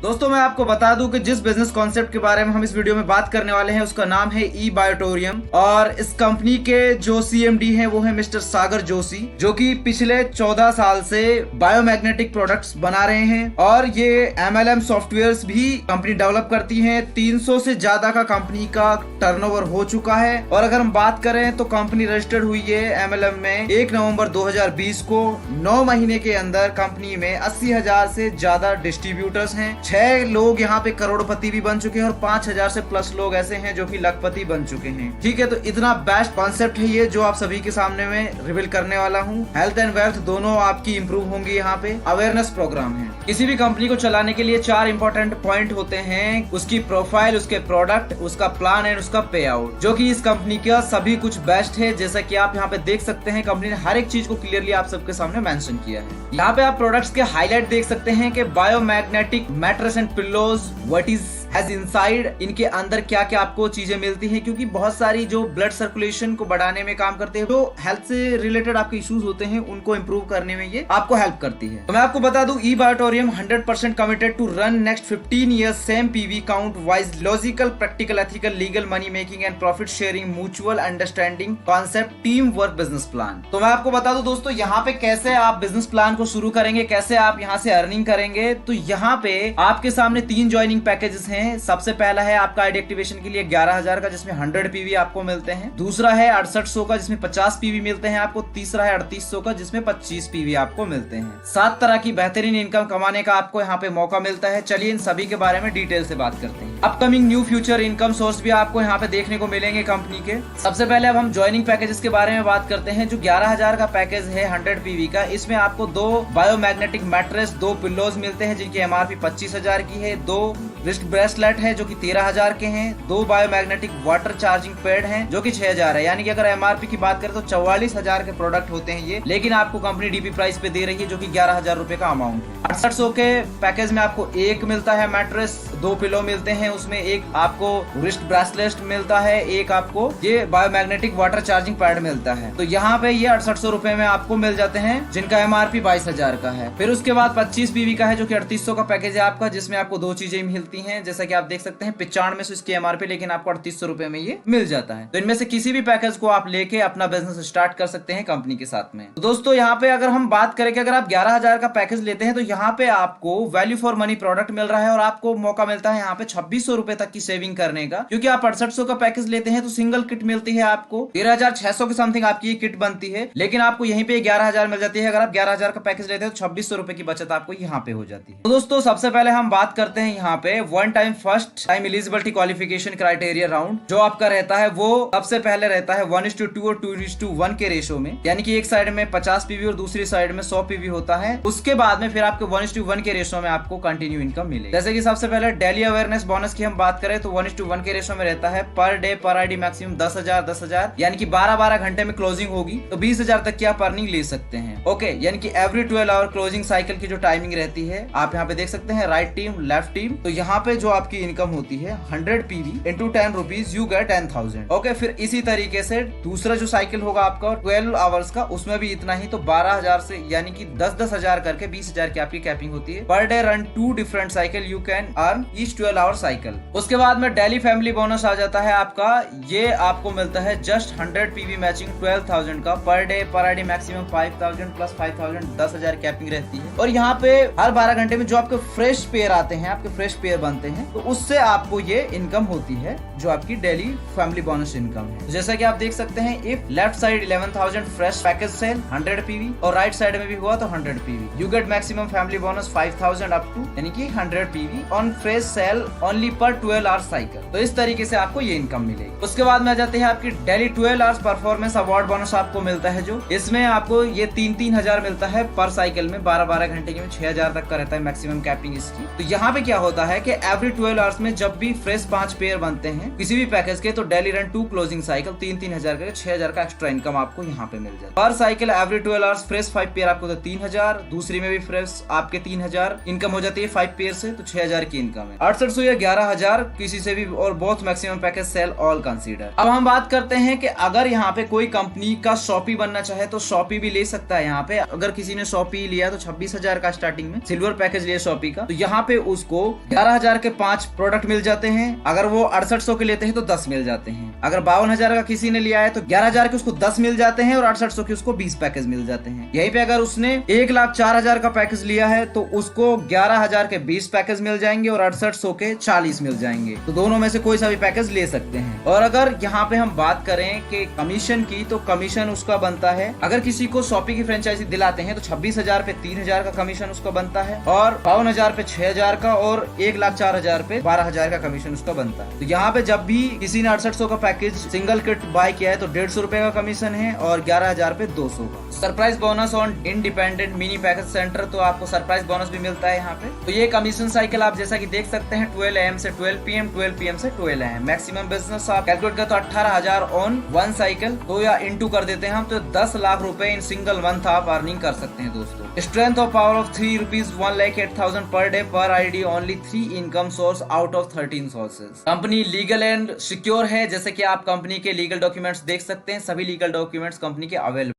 दोस्तों मैं आपको बता दूं कि जिस बिजनेस कॉन्सेप्ट के बारे में हम इस वीडियो में बात करने वाले हैं उसका नाम है ई बायोटोरियम और इस कंपनी के जो सीएमडी हैं वो है मिस्टर सागर जोशी, जो कि पिछले 14 साल से बायोमैग्नेटिक प्रोडक्ट्स बना रहे हैं और ये एमएलएम सॉफ्टवेयर्स भी कंपनी डेवलप करती है। 300 से ज्यादा का कंपनी का टर्नओवर हो चुका है और अगर हम बात करें तो कंपनी रजिस्टर्ड हुई है एमएलएम में 1 नवंबर 2020 को। 9 महीने के अंदर कंपनी में 80,000 से ज्यादा डिस्ट्रीब्यूटर्स हैं, 6 लोग यहाँ पे करोड़पति भी बन चुके हैं और 5,000 से प्लस लोग ऐसे हैं जो कि लखपति बन चुके हैं। ठीक है, तो इतना बेस्ट कॉन्सेप्ट है ये जो आप सभी के सामने में रिवील करने वाला हूँ। हेल्थ एंड वेल्थ दोनों आपकी इंप्रूव होंगी। यहाँ पे अवेयरनेस प्रोग्राम है। किसी भी कंपनी को चलाने के लिए 4 इंपॉर्टेंट पॉइंट होते हैं, उसकी प्रोफाइल, उसके प्रोडक्ट, उसका प्लान एंड उसका पे आउट, जो कि इस कंपनी का सभी कुछ बेस्ट है। जैसा कि आप यहाँ पे देख सकते हैं कंपनी ने हर एक चीज को क्लियरली आप सबके सामने मेंशन किया है। यहाँ पे आप प्रोडक्ट्स के हाईलाइट देख सकते हैं कि biomagnetic mattress and pillows, what is has inside, इनके अंदर क्या क्या आपको चीजें मिलती हैं, क्योंकि बहुत सारी जो ब्लड सर्कुलेशन को बढ़ाने में काम करते हैं, जो हेल्थ से रिलेटेड आपके इश्यूज होते हैं उनको इंप्रूव करने में ये आपको हेल्प करती है। तो मैं आपको बता दूं E Biotorium 100% committed to run next 15 years same PV count wise logical practical ethical legal money making and profit sharing mutual understanding concept team work business plan. तो मैं आपको बता दूं दोस्तों यहाँ पे कैसे आप बिजनेस प्लान को शुरू करेंगे, कैसे आप यहाँ से अर्निंग करेंगे। तो यहाँ पे आपके सामने 3 ज्वाइनिंग पैकेजेस हैं। सबसे पहला है आपका आईडी एक्टिवेशन के लिए 11,000 का जिसमें 100 पीवी आपको मिलते हैं। दूसरा है 6800 का जिसमें 50 पीवी मिलते हैं आपको। तीसरा है 3800 का जिसमें 25 पीवी आपको मिलते हैं। 7 तरह की बेहतरीन इनकम कमाने का आपको यहाँ पे मौका मिलता है। चलिए इन सभी के बारे में डिटेल से बात करते हैं। Upcoming new future income source भी आपको यहाँ पे देखने को मिलेंगे कंपनी के। सबसे पहले अब हम ज्वाइनिंग पैकेजेस के बारे में बात करते हैं। जो 11,000 का पैकेज है 100 पीवी का, इसमें आपको 2 बायोमैग्नेटिक मैट्रेस, 2 पिल्लोज मिलते हैं जिनकी एमआरपी 25,000 की है। 2 रिस्ट ब्रेसलेट है जो कि 13,000 के हैं। 2 बायोमैग्नेटिक वाटर चार्जिंग पैड हैं जो कि 6,000 है। यानी कि अगर एमआरपी की बात करें तो 44,000 के प्रोडक्ट होते हैं ये, लेकिन आपको कंपनी डीपी प्राइस पे दे रही है जो कि 11,000 रुपए का अमाउंट है। 6800 के पैकेज में आपको एक मिलता है मैट्रेस, 2 पिलो मिलते हैं, उसमें एक आपको रिस्ट ब्रेसलेट मिलता है, एक आपको ये बायोमैग्नेटिक वाटर चार्जिंग पैड मिलता है। तो यहाँ पे ये 6800 रुपए में आपको मिल जाते हैं जिनका एमआरपी 22,000 का है। फिर उसके बाद 25 पीवी का है जो कि 3800 का पैकेज है आपका, जिसमें आपको 2 चीजें मिलती हैं। जैसा कि आप देख सकते हैं 95 इसकी एमआरपी, लेकिन आपको 3800 रुपए में ये मिल जाता है। तो इनमें से किसी भी पैकेज को आप लेके अपना बिजनेस स्टार्ट कर सकते हैं कंपनी के साथ में। तो दोस्तों यहाँ पे अगर हम बात करें कि अगर आप 11,000 का पैकेज लेते हैं तो यहाँ पे आपको वैल्यू फॉर मनी प्रोडक्ट मिल रहा है और आपको मौका मिलता है यहाँ पे 2600 रुपए तक की सेविंग करने का। क्योंकि आप 6800 का पैकेज लेते हैं तो सिंगल किट मिलती है आपको 13,600 के समथिंग आपकी ये किट बनती है, लेकिन आपको यहीं पे 11,000 मिल जाती है। अगर आप 11,000 का पैकेज लेते हैं तो 2600 रुपए की बचत आपको यहाँ पे हो जाती है। तो दोस्तों सबसे पहले हम बात करते हैं यहाँ पे one time first time eligibility qualification criteria round जो आपका रहता है। वो सबसे पहले रहता है 1:2 और 2:1 के रेशो में, यानी कि एक साइड में 50 पीवी और दूसरी साइड में 100 पीवी होता है। उसके बाद में फिर आपको 1:1 के रेशो में आपको कंटिन्यू इनकम मिलेगी। जैसे कि सबसे पहले डेली अवेयरनेस बोनस की हम बात करें तो 1:1 के रेशो में रहता है। Per day per ID maximum 10,000 यानी कि 12-12 घंटे में क्लोजिंग होगी तो 20,000 तक की आप अर्निंग ले सकते हैं। ओके, यानी कि एवरी 12 आवर क्लोजिंग साइकिल की जो टाइमिंग रहती है आप यहाँ पे देख सकते हैं, राइट टीम लेफ्ट टीम। तो यहाँ पे जो आपकी इनकम होती है 100 PV into 10 rupees you get 10,000। Okay, फिर इसी तरीके से दूसरा जो साइकिल होगा आपका 12 आवर्स का, उसमें भी इतना ही, तो 12,000 से यानी कि 10,000 करके 20,000 की आपकी कैपिंग होती है। Per day run 2 different cycle you can earn each 12 hour cycle. उसके बाद में डेली फैमिली बोनस आ जाता है आपका। ये आपको मिलता है जस्ट 100 पीवी मैचिंग 12,000 का। पर day per ID maximum 5,000 plus 5,000 10,000 capping रहती है। और यहाँ पे हर 12 घंटे में जो आपके फ्रेश पेयर आते हैं, आपके फ्रेश पेयर बनते हैं, तो उससे आपको ये इनकम होती है जो आपकी डेली फैमिली बोनस इनकम है। जैसा कि आप देख सकते हैं, if left side 11,000 fresh package sale 100 PV और राइट साइड में भी हुआ तो 100 PV you get maximum family bonus 5,000 up to यानी कि 100 PV on fresh sale only per 12 hours cycle. तो इस तरीके से आपको ये इनकम मिलेगी। उसके बाद में आ जाते हैं आपकी daily 12 hours performance award bonus आपको मिलता है। जो इसमें आपको ये 3-3 हजार मिलता है पर साइकिल में। 12-12 घंटे के में 6,000 तक का रहता है मैक्सिमम कैपिंग इसकी। तो यहाँ पे क्या होता है कि एवरी 12 आवर्स में जब भी फ्रेश 5 पेयर बनते हैं किसी भी पैकेज के, तो डेली रन 2 क्लोजिंग साइकिल 3-3 हजार करके 6,000 का एक्स्ट्रा इनकम आपको यहाँ पे मिल जाता है। पर cycle every 12 hours fresh 5 pair आपको तो 3,000, दूसरी में भी फ्रेश आपके 3,000 इनकम हो जाती है 5 पेयर से, तो 6,000 की इनकम है। 800 या 11,000 किसी से भी, और both maximum package sale all consider. अब हम बात करते हैं कि अगर यहाँ पे कोई कंपनी का शॉपी बनना चाहे तो शॉपी भी ले सकता है। यहाँ पे अगर किसी ने शॉपी लिया तो 26,000 का स्टार्टिंग में सिल्वर पैकेज लिया शॉपी का, तो यहाँ पे उसको 11,000 के 5 प्रोडक्ट मिल जाते हैं। अगर वो 6800 के लेते हैं तो 10 मिल जाते हैं। अगर 52,000 का किसी ने लिया है तो 11,000 के उसको 10 मिल जाते हैं और 6800 के उसको 20 पैकेज मिल जाते हैं। यहीं पे अगर उसने 1,04,000 का पैकेज लिया है तो उसको 11,000 के 20 पैकेज मिल जाएंगे और 6800 के 40 मिल जाएंगे। तो दोनों में से कोई सा भी पैकेज ले सकते हैं। और अगर यहाँ पे हम बात करें कि कमीशन की, तो कमीशन उसका बनता है, अगर किसी को शॉपी की फ्रेंचाइजी दिलाते हैं तो 26,000 पे 3,000 का कमीशन उसका बनता है, और 52,000 पे 6,000 का, और 1,04,000 पे 12,000 का कमीशन उसका बनता है। तो यहाँ पे जब भी किसी ने 6800 का पैकेज सिंगल किट बाय किया है तो 150 रुपए का कमीशन है और 11,000 पे 200 का। Surprise bonus on independent mini package centre, तो आपको सरप्राइज बोनस भी मिलता है यहाँ पे। तो ये कमीशन साइकिल आप जैसा कि देख सकते हैं 12 AM से 12 PM, 12 PM से 12 AM। मैक्सिमम बिजनेस आप कैलकुलेट करते हो 18,000 ऑन वन साइकिल, तो या इंटू कर देते हैं हम, तो 10 लाख रुपए इन सिंगल मंथ आप अर्निंग कर सकते हैं दोस्तों। Strength of power of 3 rupees 1,08,000 per day per ID, only 3 income source out of 13 sources. Company legal and secure है, जैसे कि आप कंपनी के लीगल डॉक्यूमेंट्स देख सकते हैं, सभी लीगल डॉक्यूमेंट्स कंपनी के अवेलेबल